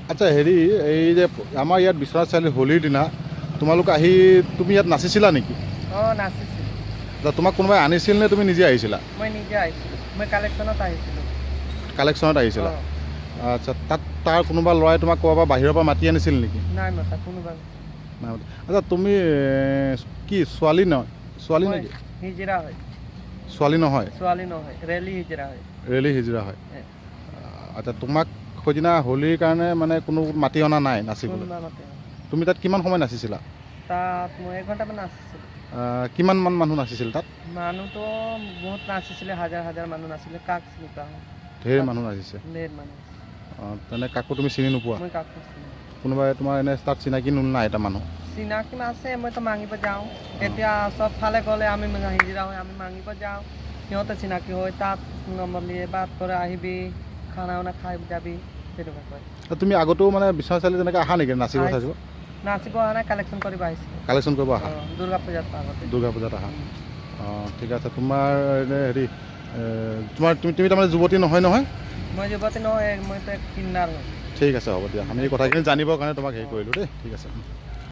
আচ্ছা হেৰি এই যে আমাৰ ইয়াত বিশ্বনাথ চাৰিআলি হোলীৰ দিনা তোমালোক আহি তুমি ইয়াত নাচিছিলা নেকি? অঁ নাচিছিলোঁ। তোমাক কোনোবাই আনিছিল নে তুমি নিজে আহিছিলা? মই নিজে আহিছিলোঁ, মই কালেকশ্যনত আহিছিলোঁ। কালেকশ্যনত আহিছিলা? অঁ। আচ্ছা তাৰ কোনোবা ল'ৰাই তোমাক ক'ৰবাৰ বাহিৰৰ পৰা মাতি আনিছিল নেকি? নাই মতা কোনোবা নাই। আচ্ছা তুমি কি ছোৱালী নহয়? ছোৱালী নেকি? হিজিৰা হয়। ছোৱালী নহয়? ছোৱালী নহয়, ৰেলী হিজিৰা হয়। ৰেলী হিজিৰা হয়। আচ্ছা তোমাক সেইদিনা হোলীৰ কাৰণে মানে কোনো মাতি অনা নাই নাচিবলৈ? তুমি তাত কিমান সময় নাচিছিলা? তাত মই 1 ঘণ্টামান নাচিছিলোঁ। কিমানমান মানুহ নাচিছিল তাত? মানুহতো বহুত নাচিছিলে, হাজাৰ হাজাৰ মানুহ নাছিলে। কাক চিনি পাওঁ? ঢেৰ মানুহ নাচিছে? ঢেৰ মানুহ। অঁ তেনে কাকো তুমি চিনি নোপোৱা? মই কাকো চিনি কোনোবাই তোমাৰ এনে তাত চিনাকি নাই এটা মানুহ? চিনাকি আছে, মইতো মাগিব যাওঁ। এতিয়া চবফালে গ'লে আমি হিজিৰা হয়, আমি মাগিব যাওঁ। সিহঁতে চিনাকি হয়, তাত নম্বৰ লিয়ে বাট কৰে, আহিবি খানা উনা খাই যাবি, তেনেকুৱা কয়। তুমি আগতেও মানে বিশ্বনাথ চাৰিআলি তেনেকৈ আহা নেকি নাচিব চাচিব? নাচিব অহা নাই, কালেকশ্যন কৰিব আহিছিলোঁ। কালেকশ্যন কৰিব আহা? দুৰ্গা পূজাত আগতে। দুৰ্গা পূজাত আহা? অঁ ঠিক আছে। তোমাৰ এনে হেৰি তুমি তাৰমানে যুৱতী নহয়? মই যুৱতী নহয়, মইতো কিন্নাৰ হয়। ঠিক আছে হ'ব দিয়া, আমি এই কথাখিনি জানিবৰ কাৰণে তোমাক হেৰি কৰিলোঁ দেই। ঠিক আছে।